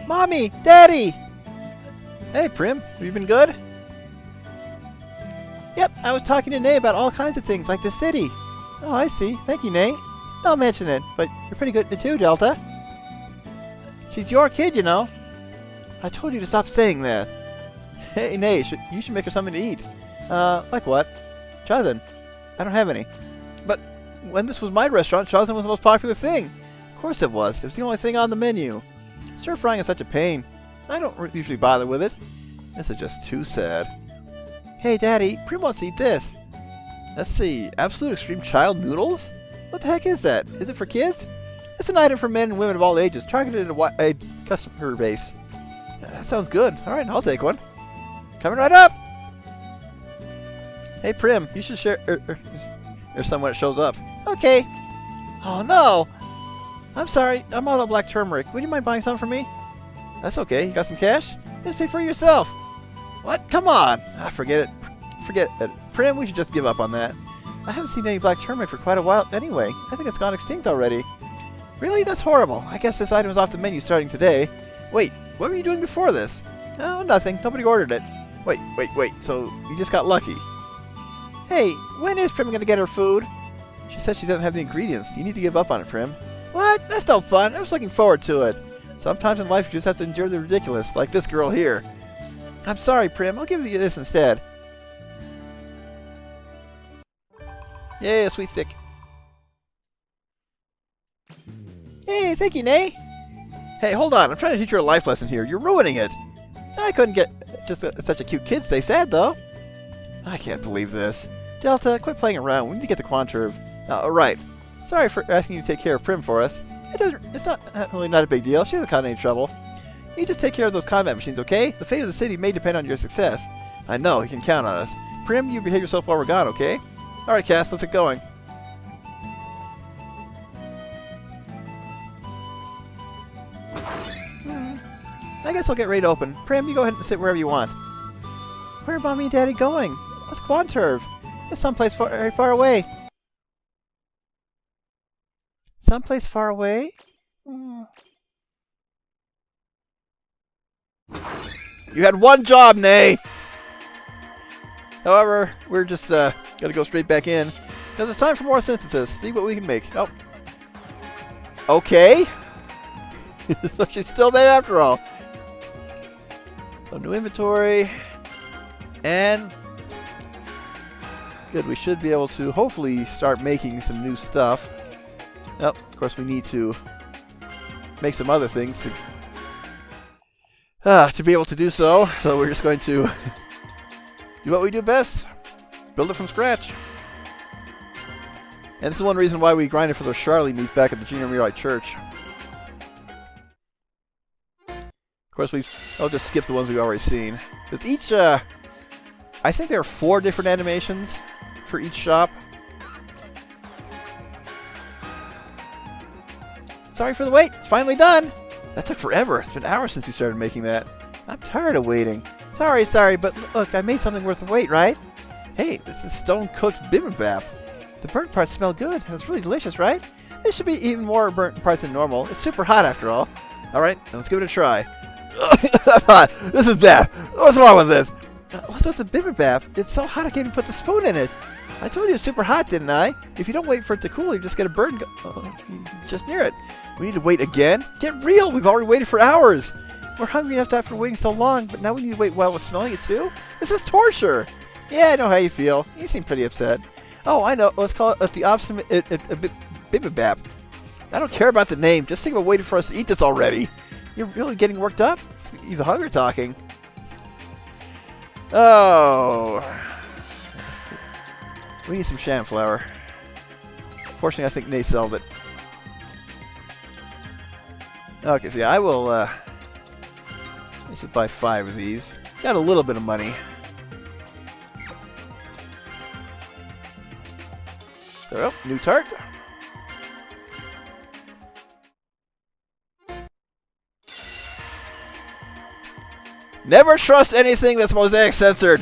Mommy! Daddy! Hey, Prim. Have you been good? Yep, I was talking to Nay about all kinds of things, like the city. Oh, I see. Thank you, Nay. I'll mention it, but you're pretty good too, Delta. She's your kid, you know. I told you to stop saying that. Hey, Nay, you should make her something to eat. Like what? Chazen. I don't have any. But when this was my restaurant, Chazen was the most popular thing. Of course it was. It was the only thing on the menu. Stir-frying is such a pain. I don't usually bother with it. This is just too sad. Hey, Daddy, Prim wants to eat this. Let's see. Absolute Extreme Child Noodles? What the heck is that? Is it for kids? It's an item for men and women of all ages, targeted at a customer base. That sounds good. Alright, I'll take one. Coming right up! Hey, Prim, you should share some when it shows up. Okay. Oh, no! I'm sorry, I'm out of black turmeric. Would you mind buying some for me? That's okay. You got some cash? Just pay for it yourself. What? Come on! Ah, forget it. Forget it. Prim, we should just give up on that. I haven't seen any black turmeric for quite a while anyway. I think it's gone extinct already. Really? That's horrible. I guess this item is off the menu starting today. Wait, what were you doing before this? Oh, nothing. Nobody ordered it. Wait. So, you just got lucky. Hey, when is Prim going to get her food? She said she doesn't have the ingredients. You need to give up on it, Prim. What? That's no fun. I was looking forward to it. Sometimes in life you just have to endure the ridiculous, like this girl here. I'm sorry, Prim. I'll give you this instead. Yay, a sweet stick. Hey, thank you, Nay. Hey, hold on. I'm trying to teach you a life lesson here. You're ruining it. I couldn't get just such a cute kid stay sad, though. I can't believe this. Delta, quit playing around. We need to get the Quanturve. Right. Sorry for asking you to take care of Prim for us. It's really not a big deal. She hasn't caused any trouble. You just take care of those combat machines, okay? The fate of the city may depend on your success. I know. You can count on us. Prim, you behave yourself while we're gone, okay? Alright, Cass. Let's get going. I guess I'll get ready to open. Prim, you go ahead and sit wherever you want. Where are Mommy and Daddy going? What's Quanturve? It's someplace very far away. Someplace far away? You had one job, Nay! However, we're just gonna go straight back in. Because it's time for more synthesis. See what we can make. Oh. Okay. So she's still there after all. So new inventory. And good, we should be able to hopefully start making some new stuff. Oh, of course we need to make some other things to be able to do so. So we're just going to do what we do best. Build it from scratch. And this is one reason why we grinded for those Charlie meats back at the Junior Mirai Church. Of course, I'll just skip the ones we've already seen. Because each, I think there are 4 different animations for each shop. Sorry for the wait. It's finally done. That took forever. It's been hours since we started making that. I'm tired of waiting. Sorry, but look, I made something worth the wait, right? Hey, this is stone-cooked bibimbap. The burnt parts smell good, and it's really delicious, right? This should be even more burnt parts than normal. It's super hot after all. Alright, let's give it a try. That's hot. This is bad. What's wrong with this? What's with the bibimbap? It's so hot I can't even put the spoon in it. I told you it's super hot, didn't I? If you don't wait for it to cool, you just get a burn just near it. We need to wait again? Get real! We've already waited for hours! We're hungry enough after waiting so long, but now we need to wait while we're smelling it too? This is torture! Yeah, I know how you feel. You seem pretty upset. Oh, I know. Let's call it the obstinate bibimbap. I don't care about the name. Just think about waiting for us to eat this already. You're really getting worked up? He's a hunger talking. Oh. We need some sham flour. Fortunately, I think Nay sold it. Okay, so yeah, I will, let's just buy 5 of these. Got a little bit of money. Oh, new tart. Never trust anything that's mosaic censored.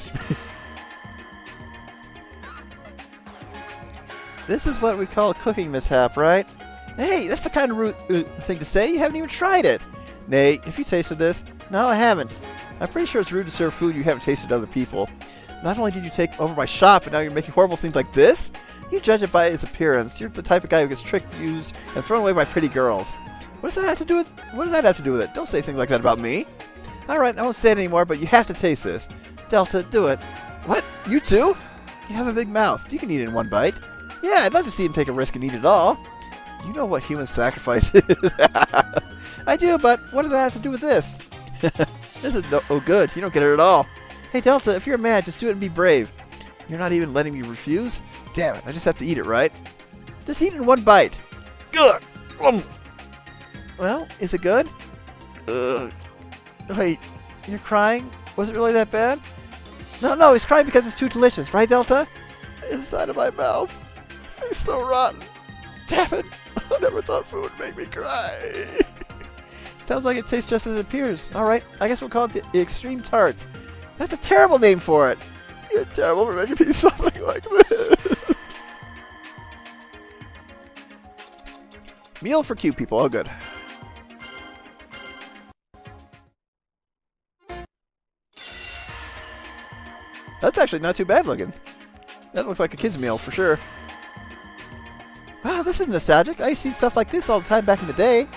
This is what we call a cooking mishap, right? Hey, that's the kind of rude thing to say. You haven't even tried it. Nate, have you tasted this? No, I haven't. I'm pretty sure it's rude to serve food you haven't tasted to other people. Not only did you take over my shop, but now you're making horrible things like this? You judge it by its appearance. You're the type of guy who gets tricked, used, and thrown away by pretty girls. What does that have to do with it? Don't say things like that about me. Alright, I won't say it anymore, but you have to taste this. Delta, do it. What? You too? You have a big mouth. You can eat it in one bite. Yeah, I'd love to see him take a risk and eat it all. You know what human sacrifice is. I do, but what does that have to do with this? This is no good. You don't get it at all. Hey, Delta, if you're mad, just do it and be brave. You're not even letting me refuse? Damn it, I just have to eat it, right? Just eat it in one bite. Ugh. Well, is it good? Wait, you're crying? Was it really that bad? No, he's crying because it's too delicious, right, Delta? Inside of my mouth. It's so rotten. Damn it. I never thought food would make me cry. Sounds like it tastes just as it appears. Alright, I guess we'll call it the Extreme Tart. That's a terrible name for it. You're terrible for making me something like this. Meal for cute people. Oh, good. That's actually not too bad looking. That looks like a kid's meal for sure. Wow, this is nostalgic. I used to eat stuff like this all the time back in the day.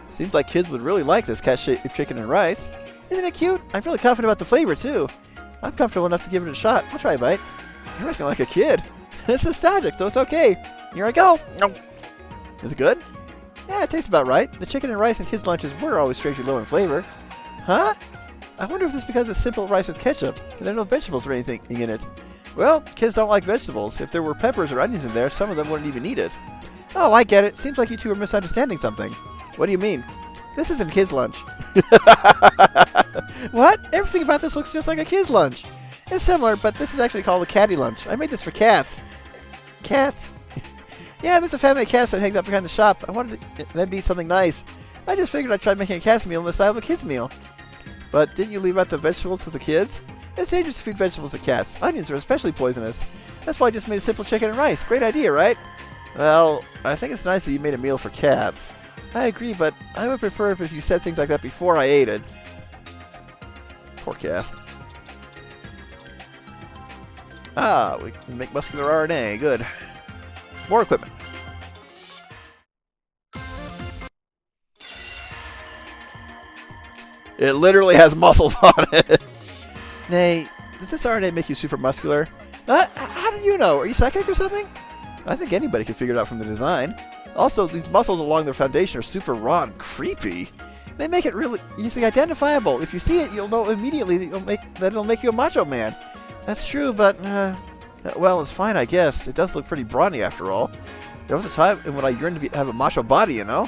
Seems like kids would really like this cat-shaped chicken and rice. Isn't it cute? I'm really confident about the flavor, too. I'm comfortable enough to give it a shot. I'll try a bite. You're acting like a kid. It's nostalgic, so it's okay. Here I go. Is it good? Yeah, it tastes about right. The chicken and rice in kids' lunches were always strangely low in flavor. Huh? I wonder if it's because it's simple rice with ketchup, and there are no vegetables or anything in it. Well, kids don't like vegetables. If there were peppers or onions in there, some of them wouldn't even eat it. Oh, I get it. Seems like you two are misunderstanding something. What do you mean? This isn't kids' lunch. What? Everything about this looks just like a kid's lunch. It's similar, but this is actually called a catty lunch. I made this for cats. Cats? Yeah, there's a family of cats that hangs out behind the shop. I wanted that to be something nice. I just figured I'd try making a cat's meal on the side of a kid's meal. But didn't you leave out the vegetables to the kids? It's dangerous to feed vegetables to cats. Onions are especially poisonous. That's why I just made a simple chicken and rice. Great idea, right? Well, I think it's nice that you made a meal for cats. I agree, but I would prefer if you said things like that before I ate it. Poor cat. Ah, we can make muscular RNA. Good. More equipment. It literally has muscles on it. Nay, does this RNA make you super muscular? How do you know? Are you psychic or something? I think anybody can figure it out from the design. Also, these muscles along their foundation are super raw and creepy. They make it really easily identifiable. If you see it, you'll know immediately that it'll make you a macho man. That's true, but, well, it's fine, I guess. It does look pretty brawny after all. There was a time when I yearned to have a macho body, you know?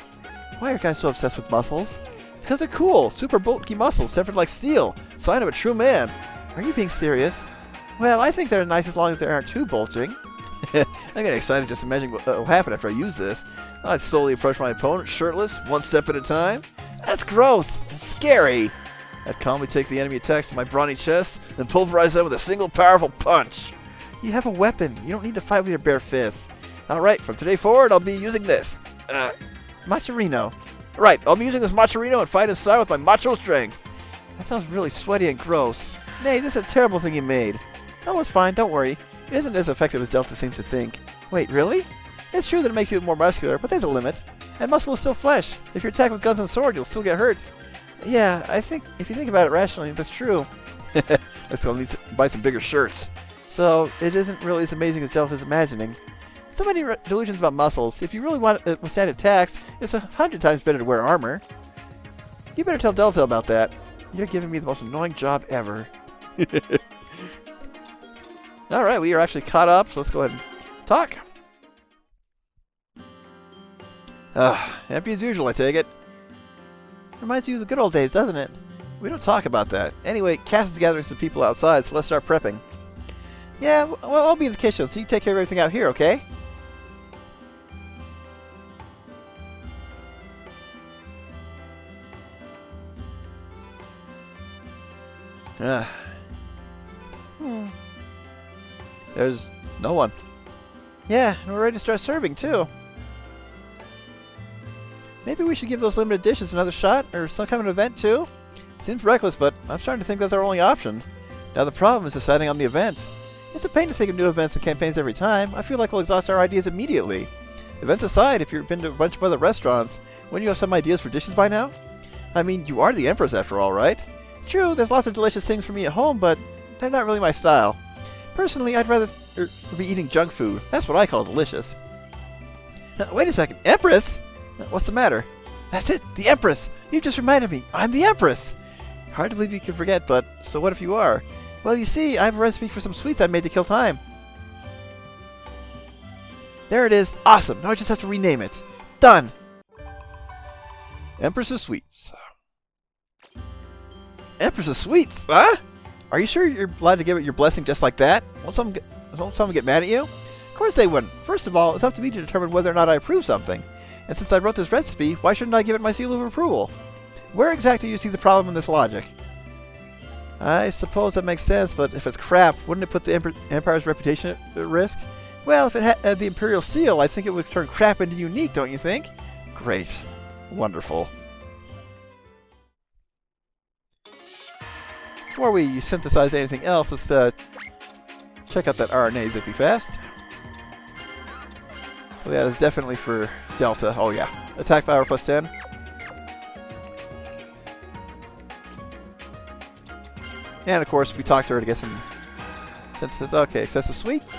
Why are guys so obsessed with muscles? Because they're cool. Super bulky muscles, severed like steel. Sign of a true man. Are you being serious? Well, I think they're nice as long as they aren't too bulging. I'm getting excited just imagining what will happen after I use this. I'd slowly approach my opponent, shirtless, one step at a time. That's gross. That's scary. I'd calmly take the enemy attacks to my brawny chest and pulverize them with a single powerful punch. You have a weapon. You don't need to fight with your bare fists. Alright, from today forward, I'll be using this. Macho'do. Right, I'll be using this Macho'do and fight inside with my macho strength. That sounds really sweaty and gross. Nay, this is a terrible thing you made. Oh, it's fine, don't worry. It isn't as effective as Delta seems to think. Wait, really? It's true that it makes you more muscular, but there's a limit. And muscle is still flesh. If you're attacked with guns and sword, you'll still get hurt. Yeah, I think, if you think about it rationally, that's true. Let's go need to buy some bigger shirts. So, it isn't really as amazing as Delta's imagining. So many delusions about muscles. If you really want to withstand attacks, it's 100 times better to wear armor. You better tell Delta about that. You're giving me the most annoying job ever. Alright, we are actually caught up, so let's go ahead and talk. Happy as usual, I take it. Reminds you of the good old days, doesn't it? We don't talk about that. Anyway, Cass is gathering some people outside, so let's start prepping. Yeah, well, I'll be in the kitchen, so you take care of everything out here, okay? There's no one. Yeah, and we're ready to start serving, too. Maybe we should give those limited dishes another shot, or some kind of event too? Seems reckless, but I'm starting to think that's our only option. Now the problem is deciding on the event. It's a pain to think of new events and campaigns every time. I feel like we'll exhaust our ideas immediately. Events aside, if you've been to a bunch of other restaurants, wouldn't you have some ideas for dishes by now? I mean, you are the Empress after all, right? True, there's lots of delicious things for me at home, but they're not really my style. Personally, I'd rather be eating junk food. That's what I call delicious. Wait a second, Empress? What's the matter? That's it, the Empress! You just reminded me, I'm the Empress! Hard to believe you can forget, but so what if you are? Well, you see, I have a recipe for some sweets I made to kill time. There it is. Awesome. Now I just have to rename it. Done! Empress's Sweets. Empress's Sweets? Huh? Are you sure you're allowed to give it your blessing just like that? Won't someone get mad at you? Of course they wouldn't. First of all, it's up to me to determine whether or not I approve something. And since I wrote this recipe, why shouldn't I give it my seal of approval? Where exactly do you see the problem in this logic? I suppose that makes sense, but if it's crap, wouldn't it put the Empire's reputation at risk? Well, if it had the Imperial seal, I think it would turn crap into unique, don't you think? Great. Wonderful. Before we synthesize anything else, let's check out that RNA zippy fast. So that is definitely for Delta. Oh yeah. Attack power plus 10. And of course, we talk to her to get some synthesis. Okay, excessive sweets.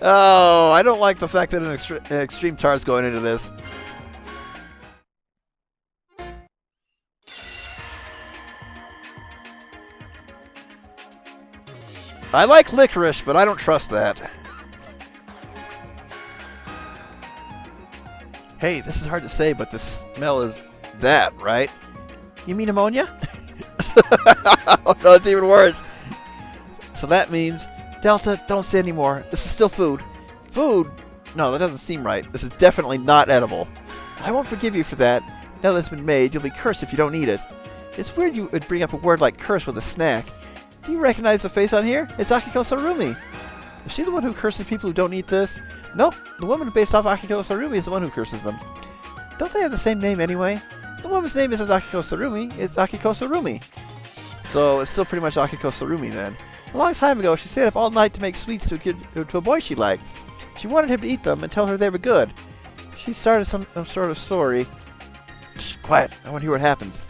Oh, I don't like the fact that an extreme tar's going into this. I like licorice, but I don't trust that. Hey, this is hard to say, but the smell is that, right? You mean ammonia? Oh no, it's even worse. So that means, Delta, don't say anymore. This is still food. Food? No, that doesn't seem right. This is definitely not edible. I won't forgive you for that. Now that it's been made, you'll be cursed if you don't eat it. It's weird you would bring up a word like curse with a snack. Do you recognize the face on here? It's Akiko Sarumi. Is she the one who curses people who don't eat this? Nope, the woman based off Akiko Sarumi is the one who curses them. Don't they have the same name anyway? The woman's name isn't Akiko Sarumi, it's Akiko Sarumi. So it's still pretty much Akiko Sarumi then. A long time ago, she stayed up all night to make sweets to a boy she liked. She wanted him to eat them and tell her they were good. She started some sort of story. Shh, quiet, I want to hear what happens.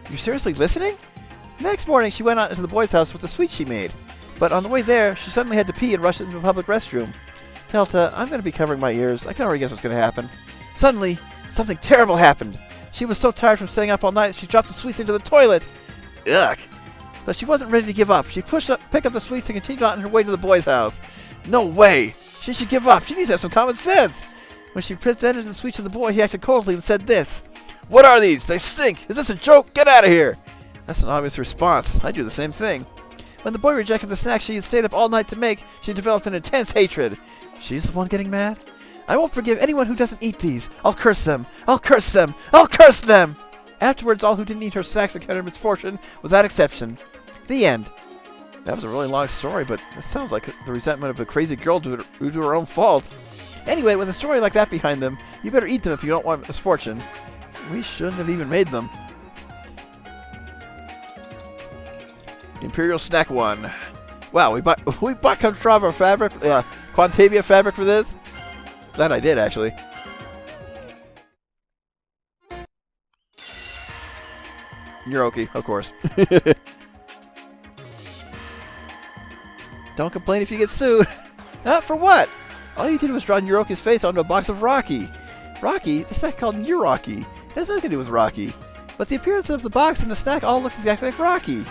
You seriously listening? The next morning, she went out to the boy's house with the sweets she made. But on the way there, she suddenly had to pee and rushed into a public restroom. Delta, I'm going to be covering my ears. I can already guess what's going to happen. Suddenly, something terrible happened. She was so tired from staying up all night, she dropped the sweets into the toilet. Ugh. But she wasn't ready to give up. She picked up the sweets and continued on her way to the boy's house. No way! She should give up. She needs to have some common sense. When she presented the sweets to the boy, he acted coldly and said this. What are these? They stink! Is this a joke? Get out of here! That's an obvious response. I do the same thing. When the boy rejected the snack she had stayed up all night to make, she developed an intense hatred. She's the one getting mad? I won't forgive anyone who doesn't eat these. I'll curse them. I'll curse them. I'll curse them! Afterwards, all who didn't eat her snacks encountered misfortune, without exception. The end. That was a really long story, but it sounds like the resentment of a crazy girl due to her own fault. Anyway, with a story like that behind them, you better eat them if you don't want misfortune. We shouldn't have even made them. Imperial Snack 1. Wow, we bought Contrava fabric, Quantavia fabric for this? Glad I did, actually. Gnurroki, of course. Don't complain if you get sued. For what? All you did was draw Gnurroki's face onto a box of Rocky. Rocky? The snack called Gnurroki. It has nothing to do with Rocky. But the appearance of the box and the snack all looks exactly like Rocky.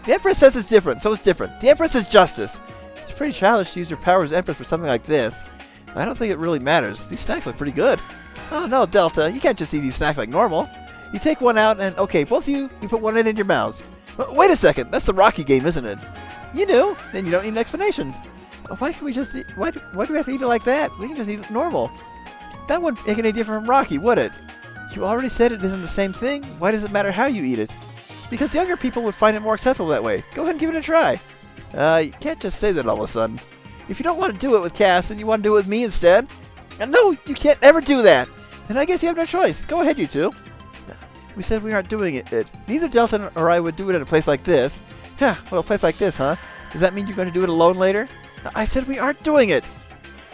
The Empress says it's different, so it's different. The Empress is justice. It's pretty childish to use your power as Empress for something like this. I don't think it really matters. These snacks look pretty good. Oh no, Delta, you can't just eat these snacks like normal. You take one out and, okay, both of you put one in your mouths. Wait a second, that's the Rocky game, isn't it? You knew, then you don't need an explanation. Why can we just eat, why do we have to eat it like that? We can just eat it normal. That wouldn't make any different from Rocky, would it? You already said it isn't the same thing. Why does it matter how you eat it? Because younger people would find it more acceptable that way. Go ahead and give it a try. You can't just say that all of a sudden. If you don't want to do it with Cass, then you want to do it with me instead? And no, you can't ever do that. Then I guess you have no choice. Go ahead, you two. We said we aren't doing it. Neither Delta or I would do it at a place like this. Yeah, well, a place like this, huh? Does that mean you're going to do it alone later? I said we aren't doing it.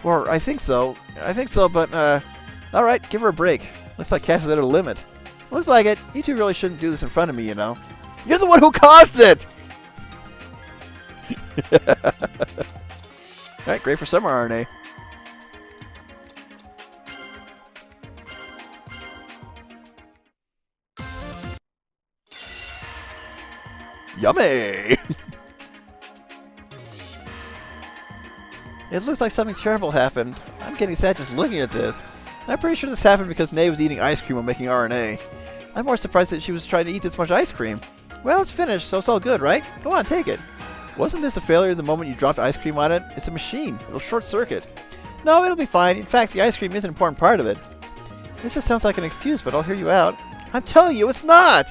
Or I think so. But, all right, give her a break. Looks like Cass is at her limit. Looks like it. You two really shouldn't do this in front of me, you know. You're the one who caused it! Alright, great for summer RNA. Yummy! It looks like something terrible happened. I'm getting sad just looking at this. I'm pretty sure this happened because Nay was eating ice cream while making RNA. I'm more surprised that she was trying to eat this much ice cream. Well, it's finished, so it's all good, right? Go on, take it. Wasn't this a failure the moment you dropped ice cream on it? It's a machine. It'll short circuit. No, it'll be fine. In fact, the ice cream is an important part of it. This just sounds like an excuse, but I'll hear you out. I'm telling you, it's not!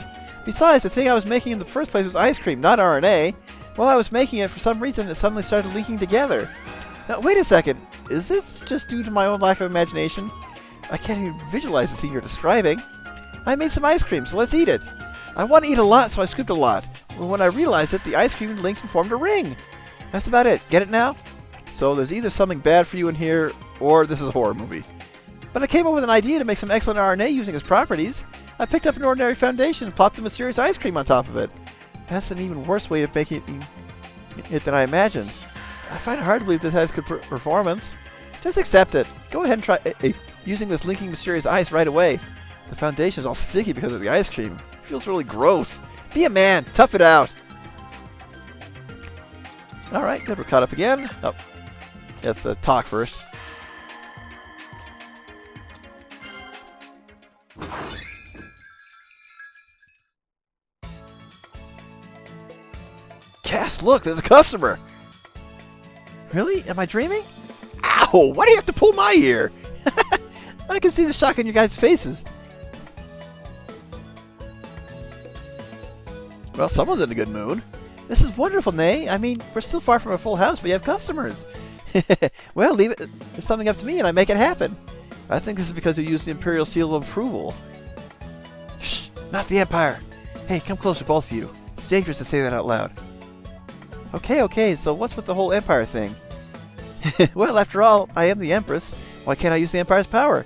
Besides, the thing I was making in the first place was ice cream, not RNA. While I was making it, for some reason, it suddenly started linking together. Now, wait a second. Is this just due to my own lack of imagination? I can't even visualize the scene you're describing. I made some ice cream, so let's eat it. I want to eat a lot, so I scooped a lot. Well, when I realized it, the ice cream linked and formed a ring. That's about it. Get it now? So there's either something bad for you in here, or this is a horror movie. But I came up with an idea to make some excellent RNA using its properties. I picked up an ordinary foundation and plopped a mysterious ice cream on top of it. That's an even worse way of making it than I imagined. I find it hard to believe this has good performance. Just accept it. Go ahead and try using this linking mysterious ice right away. The foundation is all sticky because of the ice cream. It feels really gross. Be a man. Tough it out. Alright, good. We're caught up again. Oh, let's talk first. Cass, look, there's a customer. Really? Am I dreaming? Ow! Why do you have to pull my ear? I can see the shock on your guys' faces. Well, someone's in a good mood. This is wonderful, Nay. I mean, we're still far from a full house, but you have customers. Well, leave it. It's something up to me, and I make it happen. I think this is because you used the Imperial Seal of Approval. Shh! Not the Empire. Hey, come closer, both of you. It's dangerous to say that out loud. Okay, so what's with the whole Empire thing? Well, after all, I am the Empress. Why can't I use the Empire's power?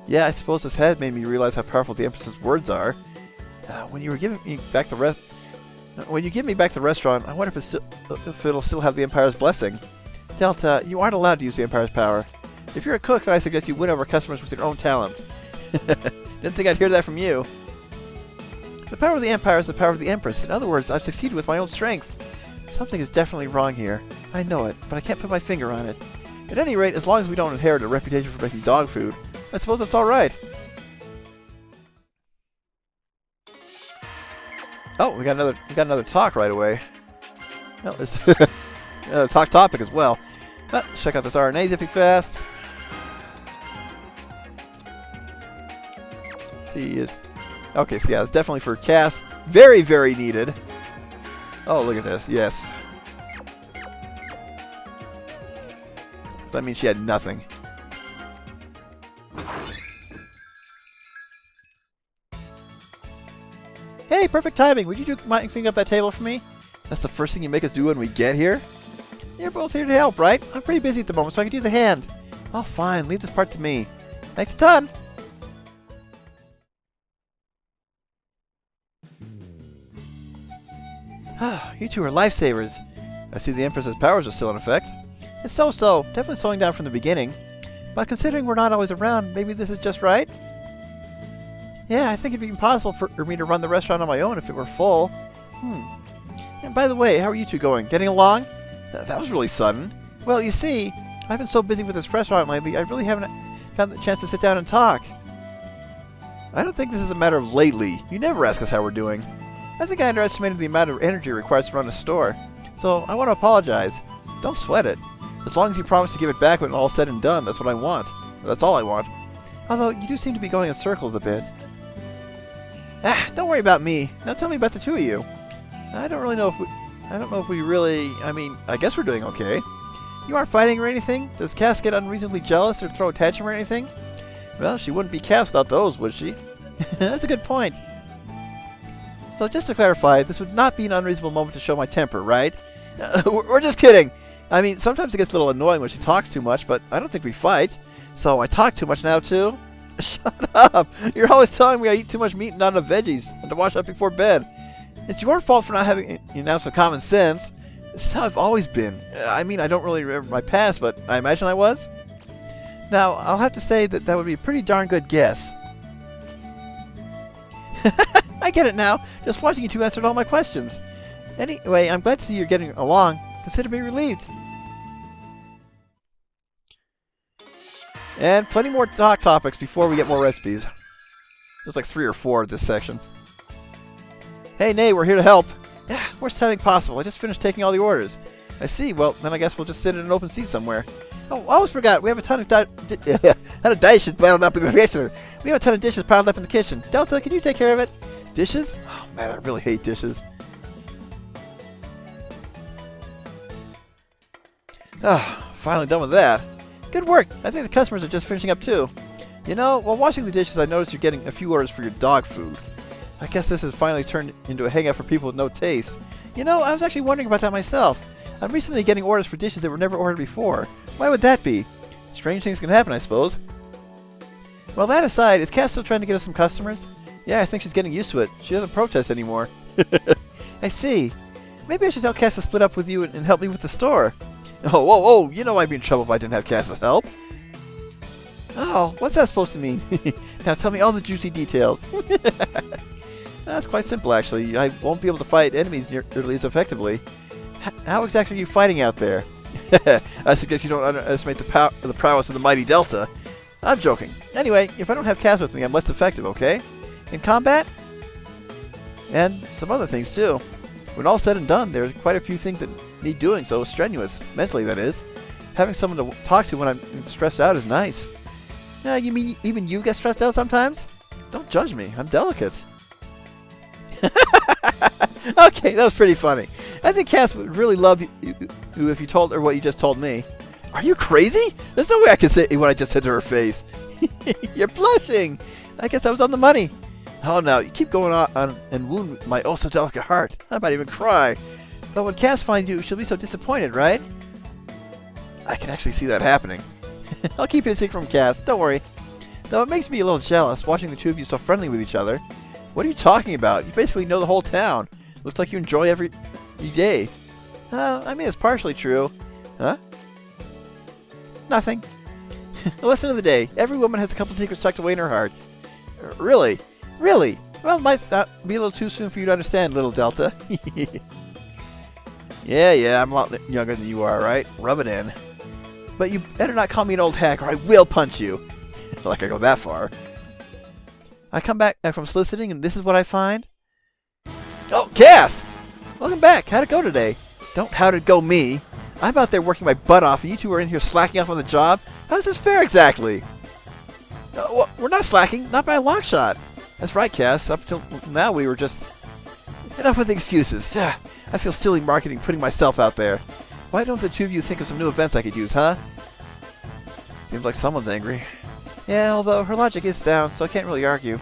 Yeah, I suppose this has made me realize how powerful the Empress's words are. When you give me back the restaurant, I wonder if it'll still have the Empire's blessing. Delta, you aren't allowed to use the Empire's power. If you're a cook, then I suggest you win over customers with your own talents. Didn't think I'd hear that from you. The power of the Empire is the power of the Empress. In other words, I've succeeded with my own strength. Something is definitely wrong here. I know it, but I can't put my finger on it. At any rate, as long as we don't inherit a reputation for making dog food, I suppose that's all right. Oh, we got another talk right away. Well, it's another talk topic as well. Let's check out this RNA zipping fast. See, it's okay. So yeah, it's definitely for Cass. Very, very needed. Oh, look at this. Yes. So that means she had nothing. Hey, perfect timing. Would you mind cleaning up that table for me? That's the first thing you make us do when we get here? You're both here to help, right? I'm pretty busy at the moment, so I could use a hand. Oh, fine. Leave this part to me. Thanks a ton. You two are lifesavers. I see the Empress's powers are still in effect. It's so-so. Definitely slowing down from the beginning. But considering we're not always around, maybe this is just right? Yeah, I think it'd be impossible for me to run the restaurant on my own if it were full. And by the way, how are you two going? Getting along? That was really sudden. Well, you see, I've been so busy with this restaurant lately, I really haven't gotten the chance to sit down and talk. I don't think this is a matter of lately. You never ask us how we're doing. I think I underestimated the amount of energy required to run a store. So, I want to apologize. Don't sweat it. As long as you promise to give it back when all's said and done, that's what I want. That's all I want. Although, you do seem to be going in circles a bit. Don't worry about me. Now tell me about the two of you. I don't know if we really... I mean, I guess we're doing okay. You aren't fighting or anything? Does Cass get unreasonably jealous or throw a tantrum or anything? Well, she wouldn't be Cass without those, would she? That's a good point. So just to clarify, this would not be an unreasonable moment to show my temper, right? We're just kidding. I mean, sometimes it gets a little annoying when she talks too much, but I don't think we fight. So I talk too much now, too? Shut up! You're always telling me I eat too much meat and not enough veggies, and to wash up before bed. It's your fault for not having some common sense. This is how I've always been. I mean, I don't really remember my past, but I imagine I was. Now, I'll have to say that that would be a pretty darn good guess. I get it now. Just watching you two answered all my questions. Anyway, I'm glad to see you're getting along. Consider me relieved. And plenty more talk topics before we get more recipes. There's like 3 or 4 this section. Hey, Nay, we're here to help. Yeah, worst timing possible. I just finished taking all the orders. I see. Well, then I guess we'll just sit in an open seat somewhere. Oh, I almost forgot. We have a ton of dishes piled up in the kitchen. We have a ton of dishes piled up in the kitchen. Delta, can you take care of it? Dishes? Oh, man, I really hate dishes. Ah, finally done with that. Good work. I think the customers are just finishing up too. You know, while washing the dishes, I noticed you're getting a few orders for your dog food. I guess this has finally turned into a hangout for people with no taste. You know, I was actually wondering about that myself. I'm recently getting orders for dishes that were never ordered before. Why would that be? Strange things can happen, I suppose. Well, that aside, is Cass still trying to get us some customers? Yeah, I think she's getting used to it. She doesn't protest anymore. I see. Maybe I should tell Cass to split up with you and help me with the store. Oh, whoa, whoa, you know I'd be in trouble if I didn't have Cass's help. Oh, what's that supposed to mean? Now tell me all the juicy details. That's quite simple, actually. I won't be able to fight enemies nearly as effectively. How exactly are you fighting out there? I suggest you don't underestimate the prowess of the mighty Delta. I'm joking. Anyway, if I don't have Cass with me, I'm less effective, okay? In combat? And some other things, too. When all's said and done, there are quite a few things that need doing, so strenuous. Mentally, that is. Having someone to talk to when I'm stressed out is nice. You mean even you get stressed out sometimes? Don't judge me. I'm delicate. Okay, that was pretty funny. I think Cass would really love you if you told her what you just told me. Are you crazy? There's no way I can say what I just said to her face. You're blushing. I guess I was on the money. Oh, no, you keep going on and wound my oh-so-delicate heart. I might even cry. But when Cass finds you, she'll be so disappointed, right? I can actually see that happening. I'll keep it a secret from Cass, don't worry. Though it makes me a little jealous watching the two of you so friendly with each other. What are you talking about? You basically know the whole town. Looks like you enjoy every day. I mean, it's partially true. Huh? Nothing. The lesson of the day. Every woman has a couple secrets tucked away in her heart. Really? Really? Well, it might be a little too soon for you to understand, little Delta. Yeah, I'm a lot younger than you are, right? Rub it in. But you better not call me an old hack or I will punch you. Like I go that far. I come back from soliciting and this is what I find? Oh, Cass! Welcome back. How'd it go today? Don't how'd it go me. I'm out there working my butt off and you two are in here slacking off on the job. How's this fair exactly? Well, we're not slacking. Not by a long shot. That's right, Cass. Up till now we were just... Enough with the excuses. I feel silly marketing putting myself out there. Why don't the two of you think of some new events I could use, huh? Seems like someone's angry. Yeah, although her logic is sound, so I can't really argue.